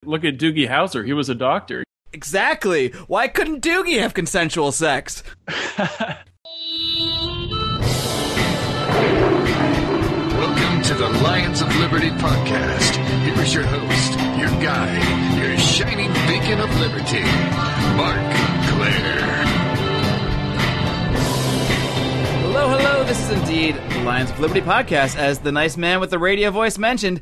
Look at Doogie Howser. He was a doctor. Exactly. Why couldn't Doogie have consensual sex? Welcome to the Lions of Liberty podcast. Here's your host, your guide, your shining beacon of liberty, Marc Clair. Hello. This is indeed the Lions of Liberty podcast. As the nice man with the radio voice mentioned,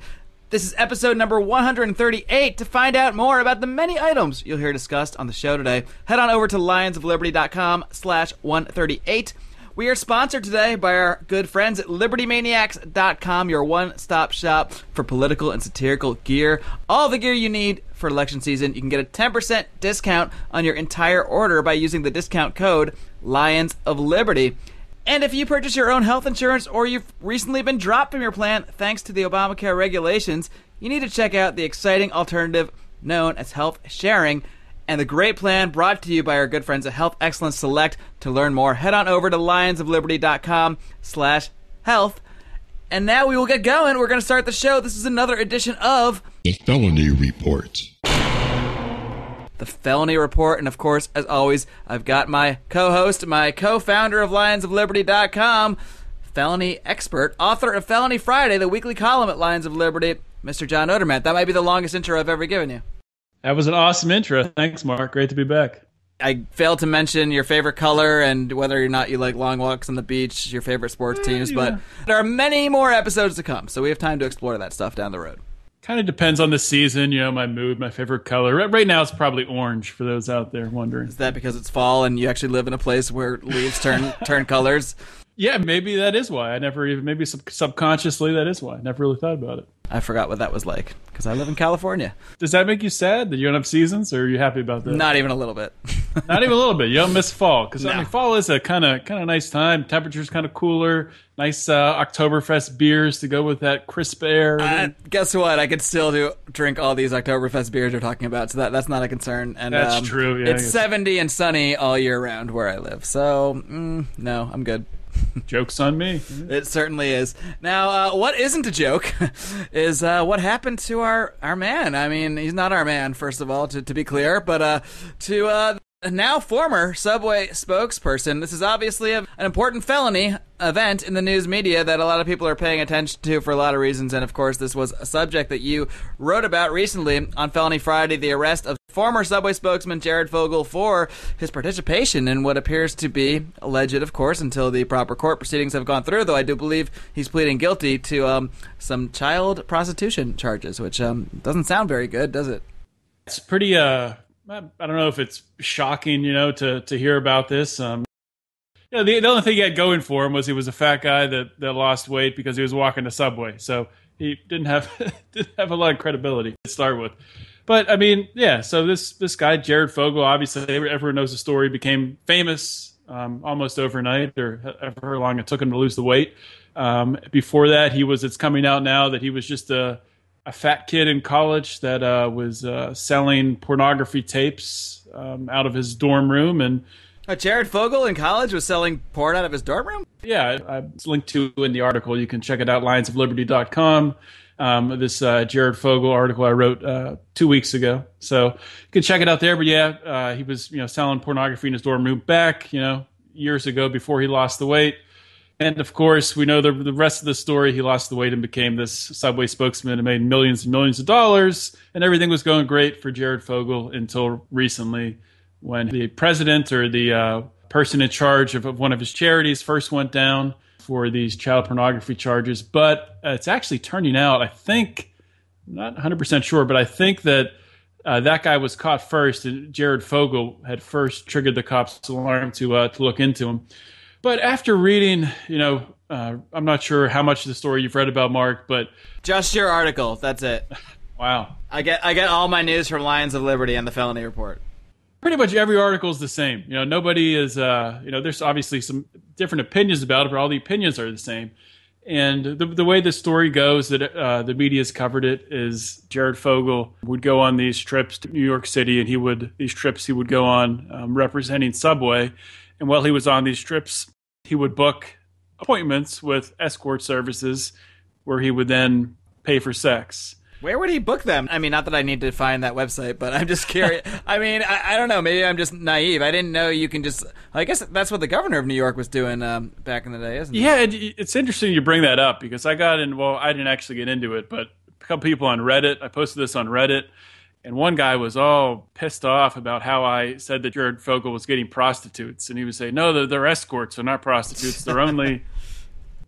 this is episode number 138. To find out more about the many items you'll hear discussed on the show today, head on over to lionsofliberty.com/138. We are sponsored today by our good friends at libertymaniacs.com, your one-stop shop for political and satirical gear. All the gear you need for election season. You can get a 10% discount on your entire order by using the discount code Lions of Liberty. And if you purchase your own health insurance or you've recently been dropped from your plan thanks to the Obamacare regulations, you need to check out the exciting alternative known as health sharing and the great plan brought to you by our good friends at Health Excellence Select. To learn more, head on over to lionsofliberty.com/health. And now we will get going. We're going to start the show. This is another edition of the Felony Report. The Felony Report, and of course, as always, I've got my co-host, my co-founder of lionsofliberty.com, felony expert, author of Felony Friday, the weekly column at Lions of Liberty, Mr. John Odermatt. That might be the longest intro I've ever given you. That was an awesome intro. Thanks, Mark. Great to be back. I failed to mention your favorite color and whether or not you like long walks on the beach, your favorite sports teams, but there are many more episodes to come, so we have time to explore that stuff down the road. Kind of depends on the season, my mood, my favorite color. Right now it's probably orange for those out there wondering. Is that because it's fall and you actually live in a place where leaves turn colors? Yeah, maybe that is why. Maybe subconsciously that is why. I never really thought about it. I forgot what that was like because I live in California. Does that make you sad that you don't have seasons, or are you happy about that? Not even a little bit. Not even a little bit. You don't miss fall because No. fall is a kind of nice time. Temperature's kind of cooler. Nice Oktoberfest beers to go with that crisp air. Guess what? I could still drink all these Oktoberfest beers you're talking about, so that's not a concern. And that's true. Yeah, it's 70 and sunny all year round where I live, so no, I'm good. Joke's on me. It certainly is. Now, what isn't a joke is what happened to our man. I mean, he's not our man, first of all, to be clear, but to now former Subway spokesperson. This is obviously an important felony event in the news media that a lot of people are paying attention to for a lot of reasons, and of course this was a subject that you wrote about recently on Felony Friday, the arrest of former Subway spokesman Jared Fogle for his participation in what appears to be alleged, of course, until the proper court proceedings have gone through, though I do believe he's pleading guilty to some child prostitution charges, which doesn't sound very good, does it? It's pretty I don't know if it's shocking, to hear about this. The only thing he had going for him was he was a fat guy that lost weight because he was walking the subway. So he didn't have a lot of credibility to start with. But I mean, yeah. So this guy Jared Fogle, obviously everyone knows the story, became famous almost overnight, or however long it took him to lose the weight. Before that, it's coming out now that he was just a fat kid in college that was selling pornography tapes out of his dorm room. And Jared Fogle in college was selling porn out of his dorm room? Yeah, it's linked to in the article. You can check it out, lionsofliberty.com. This Jared Fogle article I wrote 2 weeks ago. So you can check it out there. But yeah, he was selling pornography in his dorm room back years ago before he lost the weight. And, of course, we know the rest of the story. He lost the weight and became this Subway spokesman and made millions and millions of dollars. And everything was going great for Jared Fogle until recently when the president or the person in charge of one of his charities first went down for these child pornography charges. But it's actually turning out, I think, I'm not 100% sure, but I think that that guy was caught first. And Jared Fogle had first triggered the cops' alarm to look into him. But after reading, I'm not sure how much of the story you've read about, Mark, but just your article. That's it. Wow. I get all my news from Lions of Liberty and the Felony Report. Pretty much every article is the same. Nobody is, there's obviously some different opinions about it, but all the opinions are the same. And the way the story goes that the media's covered it is Jared Fogle would go on these trips to New York City, and he would go on representing Subway. And while he was on these trips, he would book appointments with escort services where he would then pay for sex. Where would he book them? I mean, not that I need to find that website, but I'm just curious. I mean, I don't know. Maybe I'm just naive. I didn't know you can just... I guess that's what the governor of New York was doing back in the day, isn't it? Yeah, it's interesting you bring that up because I didn't actually get into it, but a couple people on Reddit, I posted this on Reddit, and one guy was all pissed off about how I said that Jared Fogle was getting prostitutes, and he was saying, no, they're escorts, they're not prostitutes, they're only...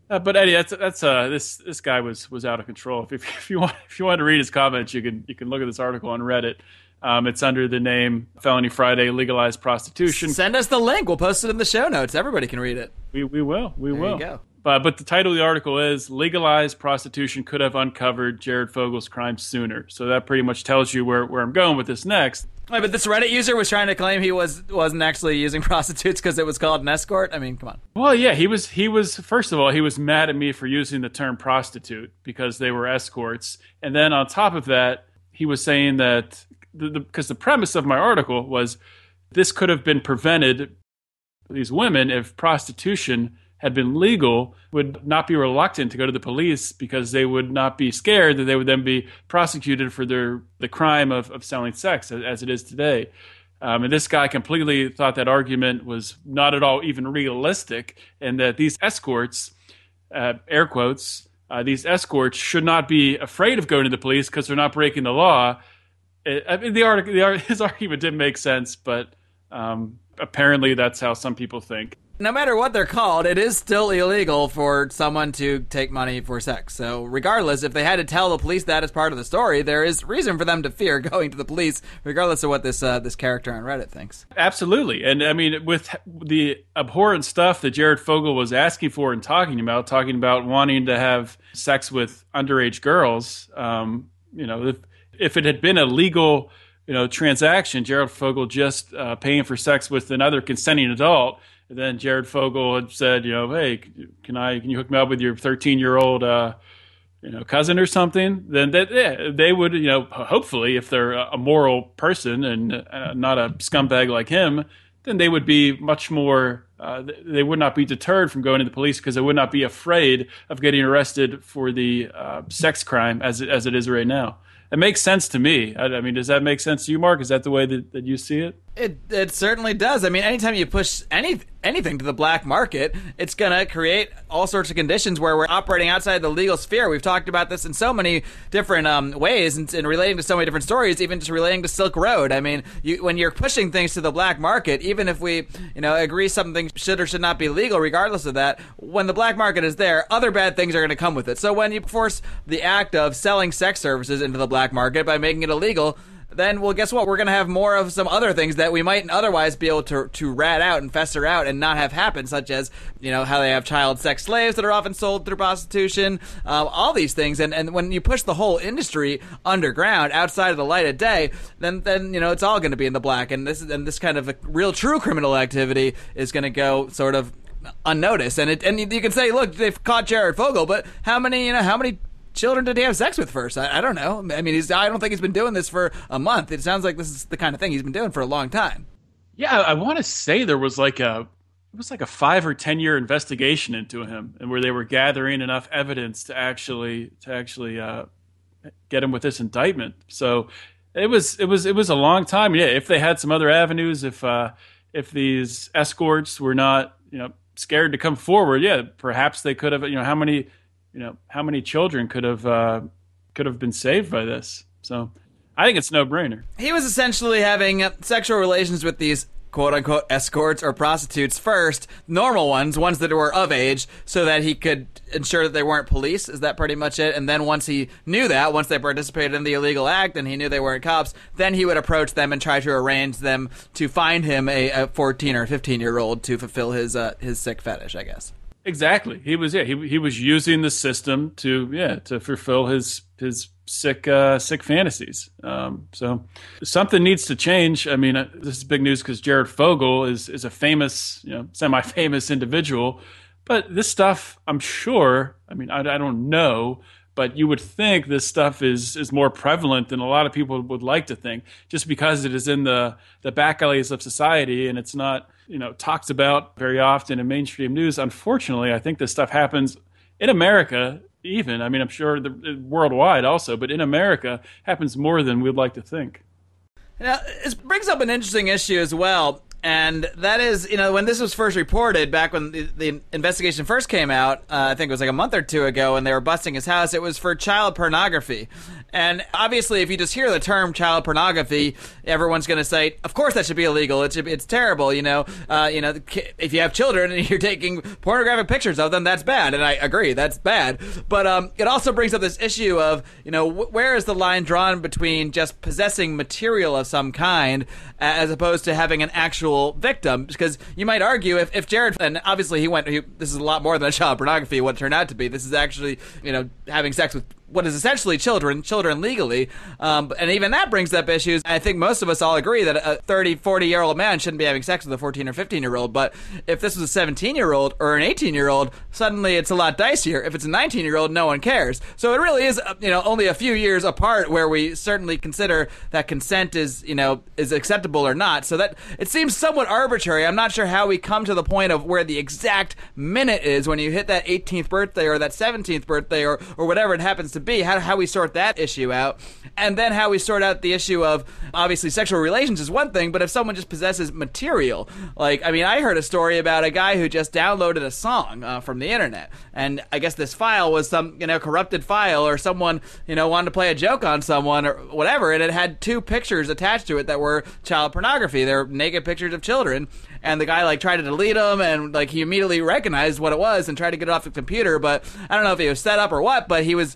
But Eddie, this guy was out of control. If you want to read his comments, you can look at this article on Reddit. It's under the name Felony Friday, legalized prostitution. Send us the link. We'll post it in the show notes. Everybody can read it. We will. There you go. But the title of the article is "Legalized Prostitution Could Have Uncovered Jared Fogle's Crimes Sooner." So that pretty much tells you where I'm going with this next. Wait, but this Reddit user was trying to claim he wasn't actually using prostitutes because it was called an escort? I mean, come on. Well, yeah, he was first of all, he was mad at me for using the term prostitute because they were escorts. And then on top of that, he was saying that because the premise of my article was this could have been prevented, these women, if prostitution had been legal, would not be reluctant to go to the police because they would not be scared that they would then be prosecuted for the crime of selling sex as it is today. And this guy completely thought that argument was not at all even realistic, and that these escorts, air quotes, these escorts should not be afraid of going to the police because they're not breaking the law. I mean, his argument didn't make sense, but apparently that's how some people think. No matter what they're called, it is still illegal for someone to take money for sex. So regardless, if they had to tell the police that as part of the story, there is reason for them to fear going to the police, regardless of what this character on Reddit thinks. Absolutely. And I mean, with the abhorrent stuff that Jared Fogle was asking for and talking about wanting to have sex with underage girls, if it had been a legal transaction, Jared Fogle just paying for sex with another consenting adult, and then Jared Fogle had said, hey, can you hook me up with your 13-year-old, cousin or something? Then they would, hopefully, if they're a moral person and not a scumbag like him, then they would be much more. They would not be deterred from going to the police because they would not be afraid of getting arrested for the sex crime as it is right now. It makes sense to me. I mean, does that make sense to you, Mark? Is that the way that you see it? It certainly does. I mean, anytime you push anything to the black market, it's going to create all sorts of conditions where we're operating outside the legal sphere. We've talked about this in so many different ways and relating to so many different stories, even just relating to Silk Road. I mean, when you're pushing things to the black market, even if we agree something should or should not be legal, regardless of that, when the black market is there, other bad things are going to come with it. So when you force the act of selling sex services into the black market by making it illegal, then, well, guess what? We're going to have more of some other things that we might otherwise be able to rat out and fester out and not have happen, such as, how they have child sex slaves that are often sold through prostitution, all these things. And when you push the whole industry underground, outside of the light of day, then it's all going to be in the black. And this kind of a real true criminal activity is going to go sort of unnoticed. And you can say, look, they've caught Jared Fogle, but how many children did he have sex with first? I don't know. I mean, I don't think he's been doing this for a month. It sounds like this is the kind of thing he's been doing for a long time. Yeah, I want to say there was like a 5 or 10 year investigation into him, and where they were gathering enough evidence to actually get him with this indictment. So it was a long time. Yeah, if they had some other avenues, if these escorts were not scared to come forward, yeah, perhaps they could have. How many children could have been saved by this? So I think it's no brainer. He was essentially having sexual relations with these quote-unquote escorts or prostitutes first, normal ones that were of age, so that he could ensure that they weren't police. Is that pretty much it? And then once he knew that, once they participated in the illegal act and he knew they weren't cops, then he would approach them and try to arrange them to find him a 14 or 15-year-old to fulfill his sick fetish, I guess. Exactly. He was using the system to fulfill his sick fantasies. So something needs to change. I mean, this is big news because Jared Fogle is a famous, semi-famous individual. But this stuff, I'm sure, I mean, I don't know, but you would think this stuff is more prevalent than a lot of people would like to think, just because it is in the back alleys of society and it's not talked about very often in mainstream news. Unfortunately, I think this stuff happens in America even. I mean, I'm sure worldwide also, but in America happens more than we'd like to think. Now, this brings up an interesting issue as well, and that is, when this was first reported, back when the investigation first came out, I think it was like a month or two ago, and they were busting his house, it was for child pornography. And obviously, if you just hear the term child pornography, everyone's going to say, of course that should be illegal. It's terrible, if you have children and you're taking pornographic pictures of them, that's bad. And I agree, that's bad. But it also brings up this issue of, where is the line drawn between just possessing material of some kind as opposed to having an actual victim? Because you might argue if Jared, and obviously this is a lot more than a child pornography, what it turned out to be. This is actually, having sex with what is essentially children legally. And even that brings up issues. I think most of us all agree that a 30, 40-year-old man shouldn't be having sex with a 14 or 15-year-old. But if this was a 17-year-old or an 18-year-old, suddenly it's a lot dicier. If it's a 19-year-old, no one cares. So it really is, only a few years apart where we certainly consider that consent is acceptable or not. So that it seems somewhat arbitrary. I'm not sure how we come to the point of where the exact minute is when you hit that 18th birthday or that 17th birthday or whatever it happens to be, how we sort that issue out, and then how we sort out the issue of, obviously, sexual relations is one thing, but if someone just possesses material, I heard a story about a guy who just downloaded a song from the internet, and I guess this file was some, corrupted file, or someone, wanted to play a joke on someone or whatever, and it had 2 pictures attached to it that were child pornography. They're naked pictures of children, and the guy tried to delete them, and he immediately recognized what it was and tried to get it off the computer, but I don't know if he was set up or what, but he was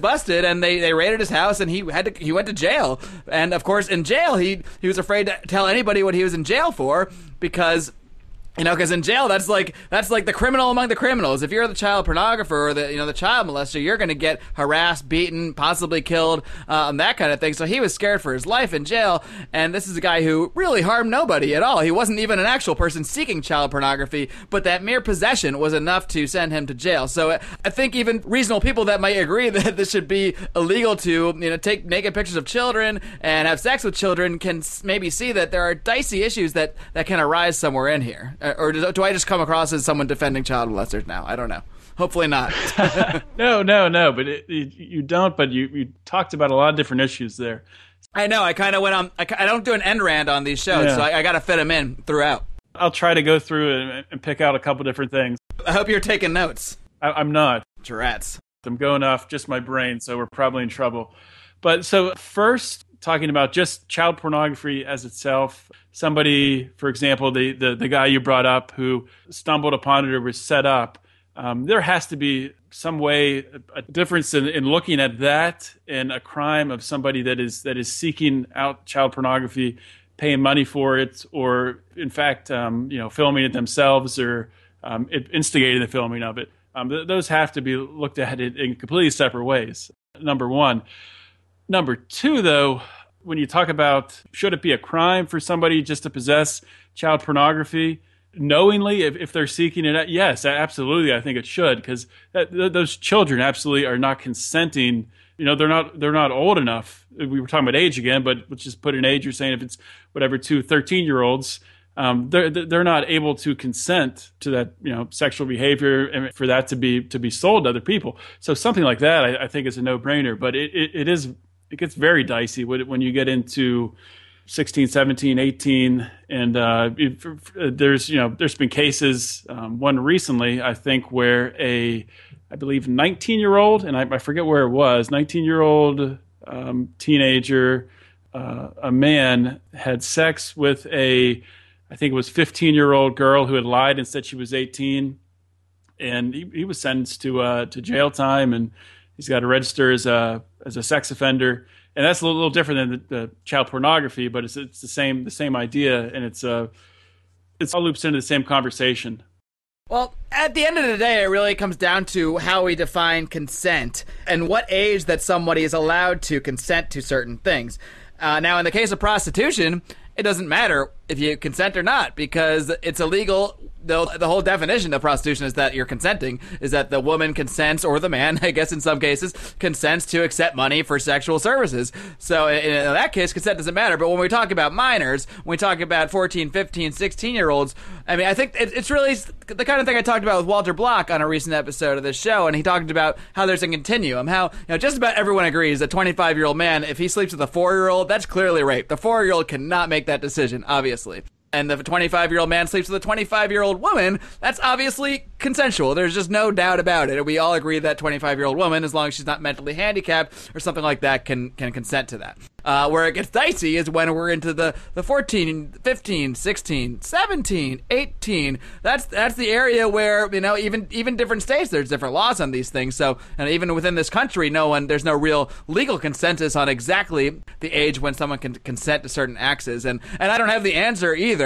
busted, and they raided his house, and he went to jail. And of course, in jail, he was afraid to tell anybody what he was in jail for, because because in jail, that's like the criminal among the criminals. If you're the child pornographer or the child molester, you're going to get harassed, beaten, possibly killed, that kind of thing. So he was scared for his life in jail. And this is a guy who really harmed nobody at all. He wasn't even an actual person seeking child pornography, but that mere possession was enough to send him to jail. So I think even reasonable people that might agree that this should be illegal to take naked pictures of children and have sex with children can maybe see that there are dicey issues that can arise somewhere in here. Or do I just come across as someone defending child molesters now? I don't know. Hopefully not. No. But you don't. But you talked about a lot of different issues there. I know. I kind of went on. I don't do an end rant on these shows, so I got to fit them in throughout. I'll try to go through and pick out a couple different things. I hope you're taking notes. I'm not. Rats. I'm going off just my brain, so we're probably in trouble. But so first, talking about just child pornography as itself. Somebody, for example, the guy you brought up who stumbled upon it or was set up, there has to be some way, a difference in looking at that and a crime of somebody that is seeking out child pornography, paying money for it, or in fact, filming it themselves or instigating the filming of it. Those have to be looked at in completely separate ways. Number one. Number two, though, when you talk about should it be a crime for somebody just to possess child pornography knowingly if they're seeking it out? Yes, absolutely. I think it should, because those children absolutely are not consenting. They're not old enough. We were talking about age again, but let's just put an age. You're saying if it's whatever, 2 13-year-olds, they're not able to consent to that sexual behavior and for that to be sold to other people. So something like that I think is a no-brainer. But it gets very dicey when you get into 16, 17, 18, and there's been cases. One recently, I think, where I believe 19-year-old, and I forget where it was, 19-year-old teenager, a man had sex with I think it was 15-year-old girl who had lied and said she was 18, and he was sentenced to jail time, and he's got to register as a sex offender. And that's a little different than the child pornography, but it's the same idea, and it's all loops into the same conversation. Well, at the end of the day, it really comes down to how we define consent and what age that somebody is allowed to consent to certain things. Now, in the case of prostitution, it doesn't matter if you consent or not, because it's illegal. The whole definition of prostitution is that you're consenting, is that the woman consents, or the man, I guess in some cases, consents to accept money for sexual services. So in that case, consent doesn't matter. But when we talk about minors, when we talk about 14, 15, 16-year-olds, I mean, I think it's really the kind of thing I talked about with Walter Block on a recent episode of this show, and he talked about how there's a continuum, how just about everyone agrees a 25-year-old man, if he sleeps with a 4-year-old, that's clearly rape. The 4-year-old cannot make that decision, obviously. And if a 25-year-old man sleeps with a 25-year-old woman, that's obviously consensual. There's just no doubt about it. We all agree that 25-year-old woman, as long as she's not mentally handicapped or something like that, can consent to that. Where it gets dicey is when we're into the 14, 15, 16, 17, 18. That's the area where, even different states, there's different laws on these things. So, and even within this country, there's no real legal consensus on exactly the age when someone can consent to certain acts. And I don't have the answer either.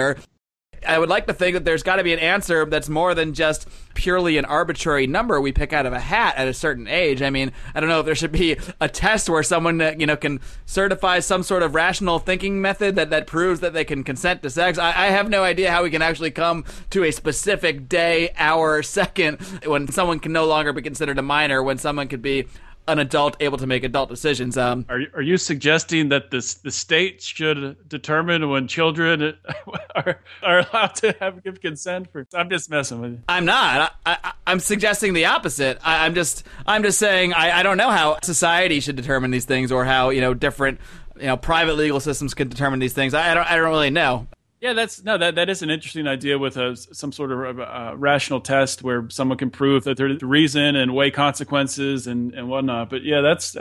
I would like to think that there's got to be an answer that's more than just purely an arbitrary number we pick out of a hat at a certain age. I mean, I don't know if there should be a test where someone, can certify some sort of rational thinking method that proves that they can consent to sex. I have no idea how we can actually come to a specific day, hour, second when someone can no longer be considered a minor, when someone could be an adult able to make adult decisions. Are you suggesting that the state should determine when children are allowed to give consent for? I'm just messing with you. I'm not. I'm suggesting the opposite. I'm just saying I don't know how society should determine these things, or how different private legal systems can determine these things. I don't really know. Yeah, that is an interesting idea with some sort of rational test where someone can prove that there's reason and weigh consequences and whatnot. But yeah, that's.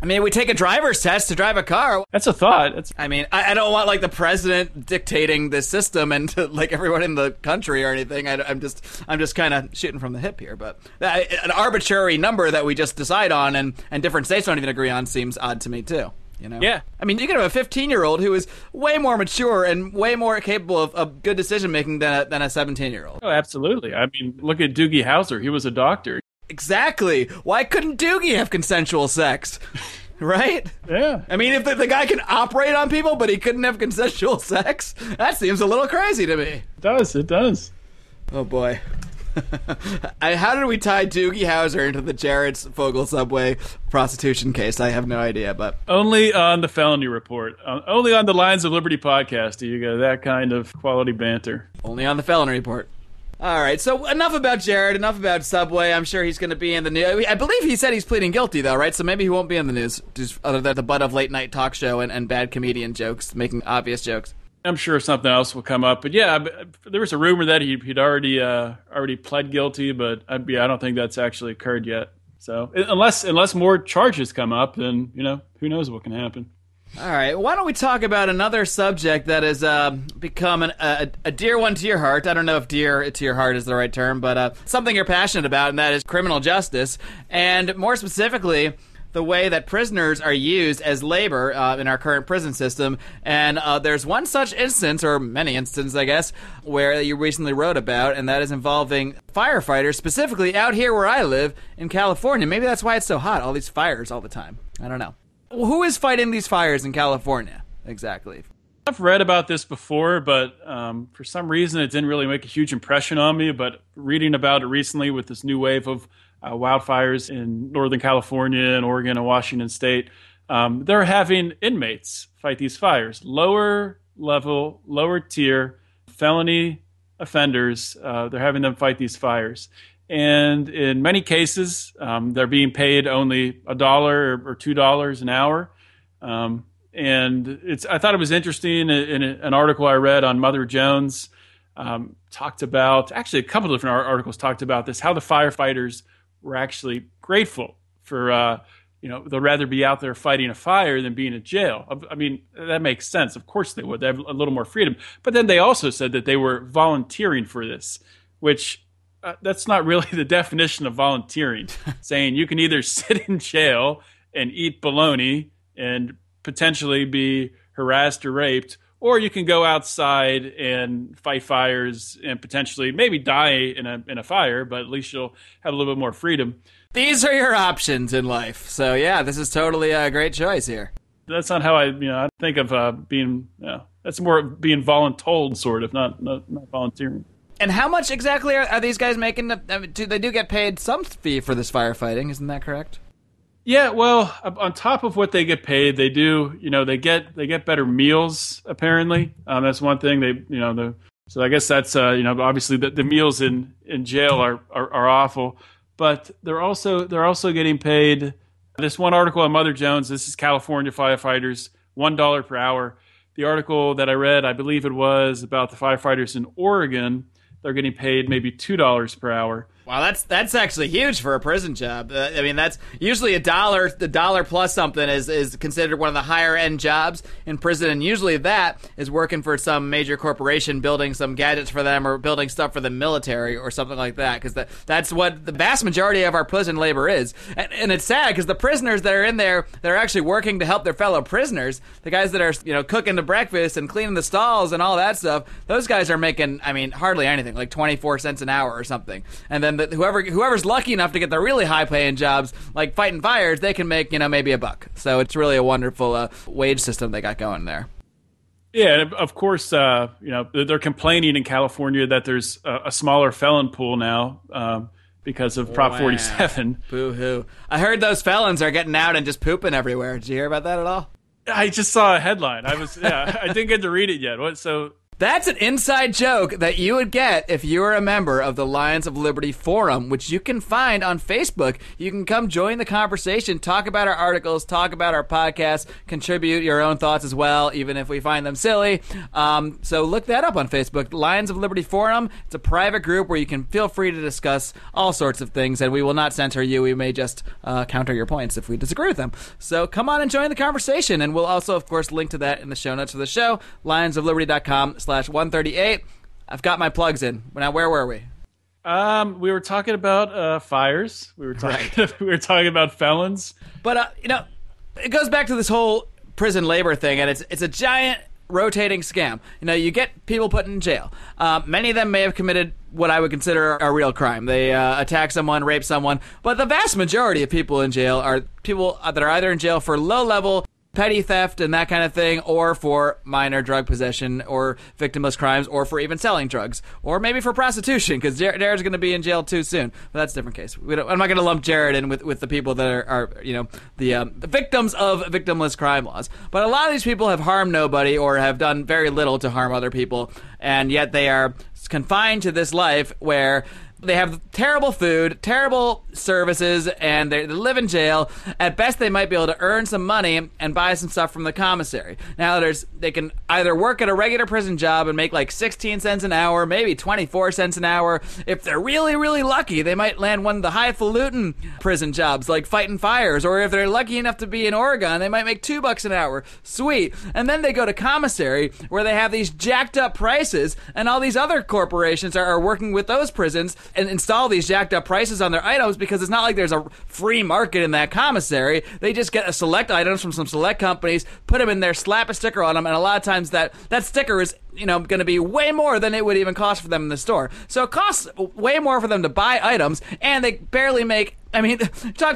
I mean, we take a driver's test to drive a car. That's a thought. I mean, I don't want the president dictating the system and to, everyone in the country or anything. I'm just kind of shooting from the hip here. But an arbitrary number that we just decide on and different states don't even agree on seems odd to me too. Yeah. I mean, you could have a 15-year-old who is way more mature and way more capable of good decision-making than a 17-year-old. Oh, absolutely. I mean, look at Doogie Howser. He was a doctor. Exactly. Why couldn't Doogie have consensual sex? Right? Yeah. I mean, if the guy can operate on people, but he couldn't have consensual sex, that seems a little crazy to me. It does. Oh, boy. How did we tie Doogie Howser into the Jared Fogle subway prostitution case? I have no idea, but only on the Felony Report, only on the Lions of Liberty podcast do you get that kind of quality banter. Only on the Felony Report. All right, so enough about Jared, enough about Subway. I'm sure he's going to be in the news. I believe he said he's pleading guilty, though, right? So maybe he won't be in the news, just other than the butt of late-night talk show and bad comedian jokes, making obvious jokes. I'm sure something else will come up, but yeah, there was a rumor that he'd already pled guilty, but I don't think that's actually occurred yet. So unless more charges come up, then who knows what can happen. All right, why don't we talk about another subject that has become a dear one to your heart. I don't know if dear to your heart is the right term, but something you're passionate about, and that is criminal justice, and more specifically, the way that prisoners are used as labor in our current prison system. And there's one such instance, or many instances, I guess, where you recently wrote about, and that is involving firefighters, specifically out here where I live in California. Maybe that's why it's so hot, all these fires all the time. I don't know. Who is fighting these fires in California, exactly? I've read about this before, but for some reason it didn't really make a huge impression on me. But reading about it recently with this new wave of wildfires in Northern California and Oregon and Washington State, they're having inmates fight these fires. Lower level, lower tier felony offenders, they're having them fight these fires. And in many cases, they're being paid only $1 or $2 an hour. And I thought it was interesting in an article I read on Mother Jones, talked about, actually a couple of different articles talked about this, how the firefighters were actually grateful for, they'd rather be out there fighting a fire than being in jail. I mean, that makes sense. Of course they would. They have a little more freedom. But then they also said that they were volunteering for this, which that's not really the definition of volunteering. Saying you can either sit in jail and eat bologna and potentially be harassed or raped, or you can go outside and fight fires and potentially maybe die in a fire, but at least you'll have a little bit more freedom. These are your options in life. So yeah, this is totally a great choice here. that's not how I think of being. That's more being voluntold, sort of, not volunteering. And how much exactly are these guys making? They do get paid some fee for this firefighting, isn't that correct? Yeah, well, on top of what they get paid, they do, they get better meals. Apparently, that's one thing. So I guess that's obviously the meals in jail are awful, but they're also getting paid. This one article on Mother Jones. This is California firefighters, $1 per hour. The article that I read, I believe it was about the firefighters in Oregon. They're getting paid maybe $2 per hour. Wow, that's actually huge for a prison job. I mean, that's usually $1. The dollar plus something is considered one of the higher end jobs in prison, and usually that is working for some major corporation, building some gadgets for them or building stuff for the military or something like that. Because that's what the vast majority of our prison labor is, and it's sad because the prisoners that are in there, they're actually working to help their fellow prisoners. The guys that are cooking the breakfast and cleaning the stalls and all that stuff, those guys are making hardly anything, like 24 cents an hour or something, and then whoever's lucky enough to get the really high-paying jobs, like fighting fires, they can make maybe $1. So it's really a wonderful wage system they got going there. Yeah, and of course, they're complaining in California that there's a smaller felon pool now because of Prop 47. Boo-hoo. I heard those felons are getting out and just pooping everywhere. Did you hear about that at all? I just saw a headline. I didn't get to read it yet. That's an inside joke that you would get if you were a member of the Lions of Liberty Forum, which you can find on Facebook. You can come join the conversation, talk about our articles, talk about our podcast, contribute your own thoughts as well, even if we find them silly. So look that up on Facebook, Lions of Liberty Forum. It's a private group where you can feel free to discuss all sorts of things, and we will not censor you. We may just counter your points if we disagree with them. So come on and join the conversation, and we'll also, of course, link to that in the show notes of the show, lionsofliberty.com/138. I've got my plugs in. Now, where were we? We were talking about fires. We were talking about felons. But it goes back to this whole prison labor thing, and it's a giant rotating scam. You get people put in jail. Many of them may have committed what I would consider a real crime. They attack someone, rape someone. But the vast majority of people in jail are people that are either in jail for low-level petty theft and that kind of thing, or for minor drug possession or victimless crimes, or for even selling drugs, or maybe for prostitution, because Jared's going to be in jail too soon. But that's a different case. I'm not going to lump Jared in with the people that are the victims of victimless crime laws. But a lot of these people have harmed nobody or have done very little to harm other people, and yet they are confined to this life where they have terrible food, terrible services, and they live in jail. At best, they might be able to earn some money and buy some stuff from the commissary. Now, they can either work at a regular prison job and make like 16 cents an hour, maybe 24 cents an hour. If they're really, really lucky, they might land one of the highfalutin prison jobs, like fighting fires. Or if they're lucky enough to be in Oregon, they might make $2 an hour. Sweet. And then they go to commissary, where they have these jacked up prices, and all these other corporations are working with those prisons and install these jacked up prices on their items, because it's not like there's a free market in that commissary. They just get select items from some select companies, put them in there, slap a sticker on them, and a lot of times that sticker is going to be way more than it would even cost for them in the store. So it costs way more for them to buy items, and they barely make.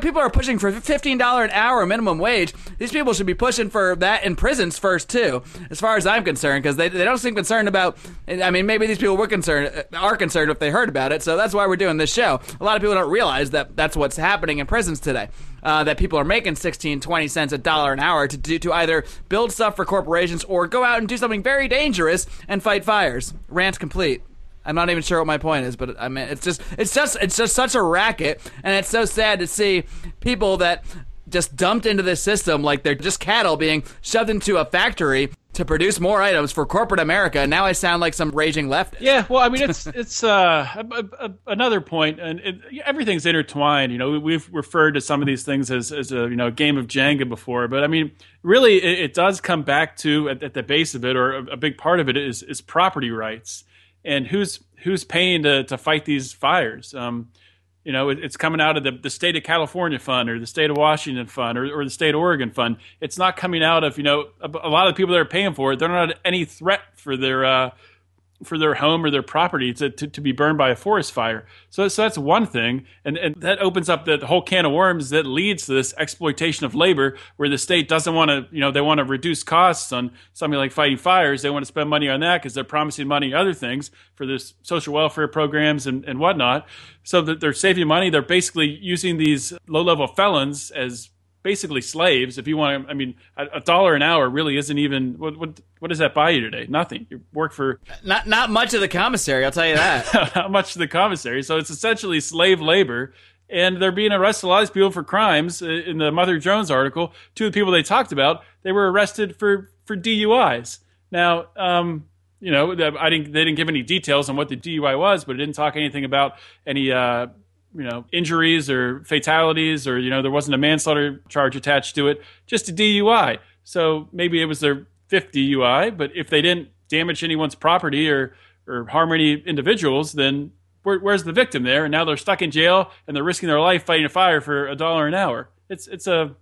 People are pushing for $15 an hour minimum wage. These people should be pushing for that in prisons first, too, as far as I'm concerned, because they don't seem concerned about. Maybe these people are concerned if they heard about it. So that's why we're doing this show. A lot of people don't realize that that's what's happening in prisons today. That people are making 16, 20 cents, $1 an hour to either build stuff for corporations or go out and do something very dangerous and fight fires. Rant complete. I'm not even sure what my point is, but it's just such a racket, and it's so sad to see people that just dumped into this system like they're just cattle being shoved into a factory to produce more items for corporate America. And now I sound like some raging leftist. Yeah, well, it's another point, and everything's intertwined. We've referred to some of these things as a game of Jenga before, but really, it does come back to at the base of it, or a big part of it is property rights. And who's paying to fight these fires? It's coming out of the state of California fund, or the state of Washington fund, or the state of Oregon fund. It's not coming out of a lot of the people that are paying for it. They're not any threat for their for their home or their property to be burned by a forest fire. So that's one thing. And that opens up the whole can of worms that leads to this exploitation of labor where the state doesn't want to, they want to reduce costs on something like fighting fires. They want to spend money on that because they're promising money on other things for this social welfare programs and whatnot. So that they're saving money. They're basically using these low-level felons as basically slaves. If you want to, $1 an hour really isn't even, what does that buy you today? Nothing. You work for not much of the commissary, I'll tell you that. Not much of the commissary. So it's essentially slave labor, and they're being arrested. A lot of these people for crimes. In the Mother Jones article, two of the people they talked about, they were arrested for DUIs. Now, they didn't give any details on what the DUI was, but it didn't talk anything about any injuries or fatalities, or, there wasn't a manslaughter charge attached to it, just a DUI. So maybe it was their fifth DUI, but if they didn't damage anyone's property or harm any individuals, then where's the victim there? And now they're stuck in jail and they're risking their life fighting a fire for $1 an hour. It's a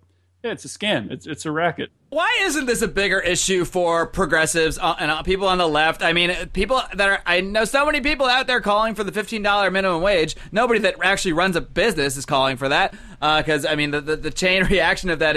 scam. It's a racket. Why isn't this a bigger issue for progressives and people on the left? I know so many people out there calling for the $15 minimum wage. Nobody that actually runs a business is calling for that, because the chain reaction of that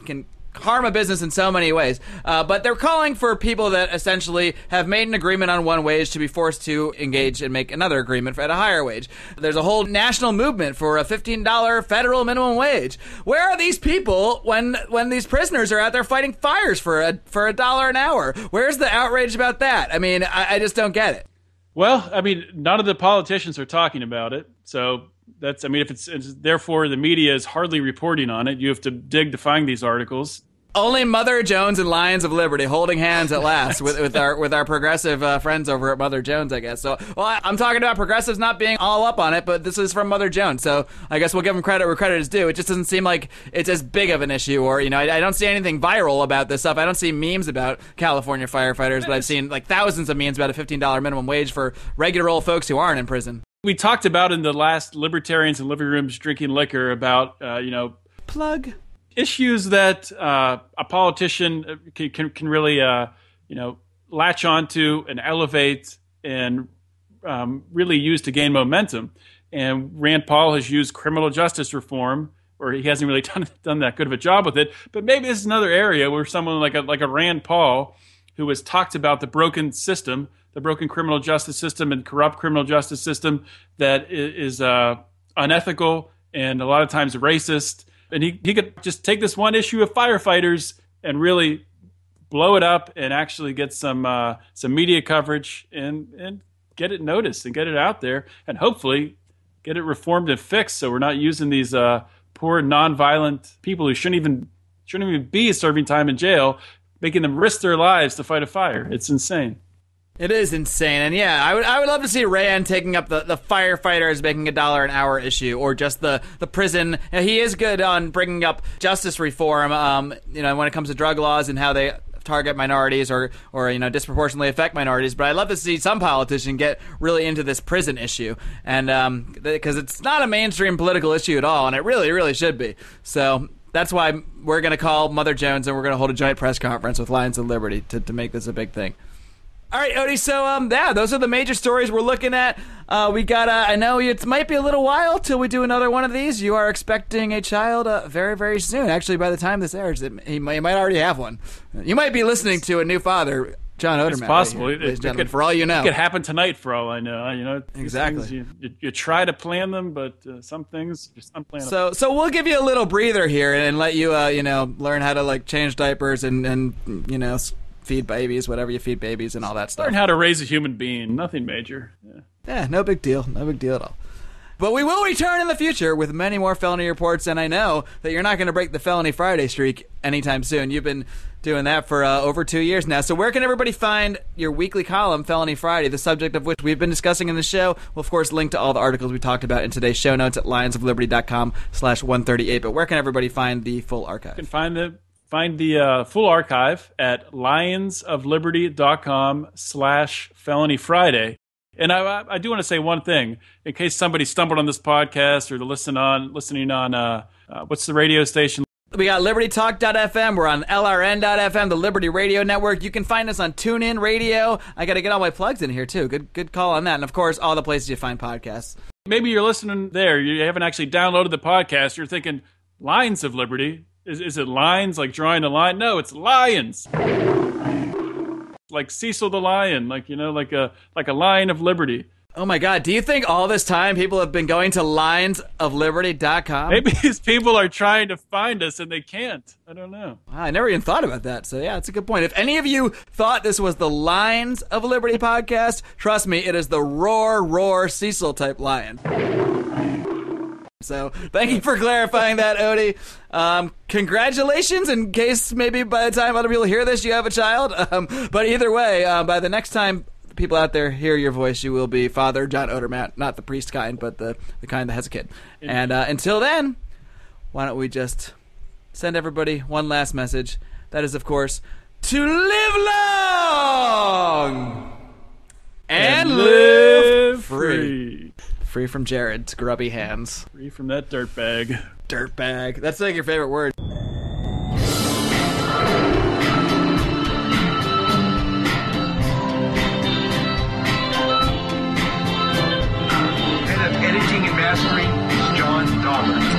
can harm a business in so many ways. But they're calling for people that essentially have made an agreement on one wage to be forced to engage and make another agreement at a higher wage. There's a whole national movement for a $15 federal minimum wage. Where are these people when these prisoners are out there fighting fires for $1 an hour? Where's the outrage about that? I just don't get it. Well, none of the politicians are talking about it. So that's, if it's therefore the media is hardly reporting on it. You have to dig to find these articles. Only Mother Jones and Lions of Liberty holding hands at last with our progressive friends over at Mother Jones, I guess. So, I'm talking about progressives not being all up on it, but this is from Mother Jones, so I guess we'll give them credit where credit is due. It just doesn't seem like it's as big of an issue, or I don't see anything viral about this stuff. I don't see memes about California firefighters, but I've seen thousands of memes about a $15 minimum wage for regular old folks who aren't in prison. We talked about in the last Libertarians in Living Rooms Drinking Liquor about plug issues that a politician can really latch onto and elevate and really use to gain momentum. And Rand Paul has used criminal justice reform, or he hasn't really done that good of a job with it. But maybe this is another area where someone like a Rand Paul, who has talked about the broken system, the broken criminal justice system and corrupt criminal justice system that is unethical and a lot of times racist. And he could just take this one issue of firefighters and really blow it up and actually get some media coverage and get it noticed and get it out there and hopefully get it reformed and fixed, so we're not using these poor nonviolent people who shouldn't even be serving time in jail, making them risk their lives to fight a fire. It's insane. It is insane, and yeah, I would love to see Rand taking up the firefighters making $1 an hour issue, or just the prison. He is good on bringing up justice reform, when it comes to drug laws and how they target minorities or disproportionately affect minorities. But I'd love to see some politician get really into this prison issue, and because it's not a mainstream political issue at all, and it really, really should be. So that's why we're going to call Mother Jones, and we're going to hold a joint press conference with Lions of Liberty to make this a big thing. All right, Odie, so those are the major stories we're looking at. We got, I know it might be a little while till we do another one of these. You are expecting a child very, very soon. Actually, by the time this airs, he might already have one. You might be listening to a new father, John Odermatt. It's possible. Right here, for all you know. It could happen tonight for all I know. Exactly. You try to plan them, but some things just unplannable. So we'll give you a little breather here and let you, learn how to change diapers and feed babies, whatever you feed babies and all that stuff. Learn how to raise a human being. Nothing major. Yeah, no big deal. No big deal at all. But we will return in the future with many more felony reports, and I know that you're not going to break the Felony Friday streak anytime soon. You've been doing that for over 2 years now. So where can everybody find your weekly column, Felony Friday, the subject of which we've been discussing in the show? We'll, of course, link to all the articles we talked about in today's show notes at lionsofliberty.com/138. But where can everybody find the full archive? You can find the full archive at lionsofliberty.com/Felony Friday. And I do want to say one thing, in case somebody stumbled on this podcast or listening on what's the radio station? We got LibertyTalk.fm. We're on LRN.fm, the Liberty Radio Network. You can find us on TuneIn Radio. I got to get all my plugs in here, too. Good call on that. And, of course, all the places you find podcasts. Maybe you're listening there. You haven't actually downloaded the podcast. You're thinking, Lions of Liberty? Is it lines, like drawing a line? No, it's lions. Like Cecil the Lion, like a lion of liberty. Oh my God, do you think all this time people have been going to lionsofliberty.com? Maybe these people are trying to find us and they can't. I don't know. Wow, I never even thought about that. So yeah, that's a good point. If any of you thought this was the Lions of Liberty podcast, trust me, it is the roar Cecil type lion. So thank you for clarifying that, Odie. Congratulations, in case maybe by the time other people hear this, you have a child. But either way, by the next time people out there hear your voice, you will be Father John Odermatt, not the priest kind, but the kind that has a kid. And until then, why don't we just send everybody one last message. That is, of course, to live long and live free. Free from Jared's grubby hands. Free from that dirtbag. Dirtbag. That's like your favorite word. Head of editing and mastering is John Odermatt.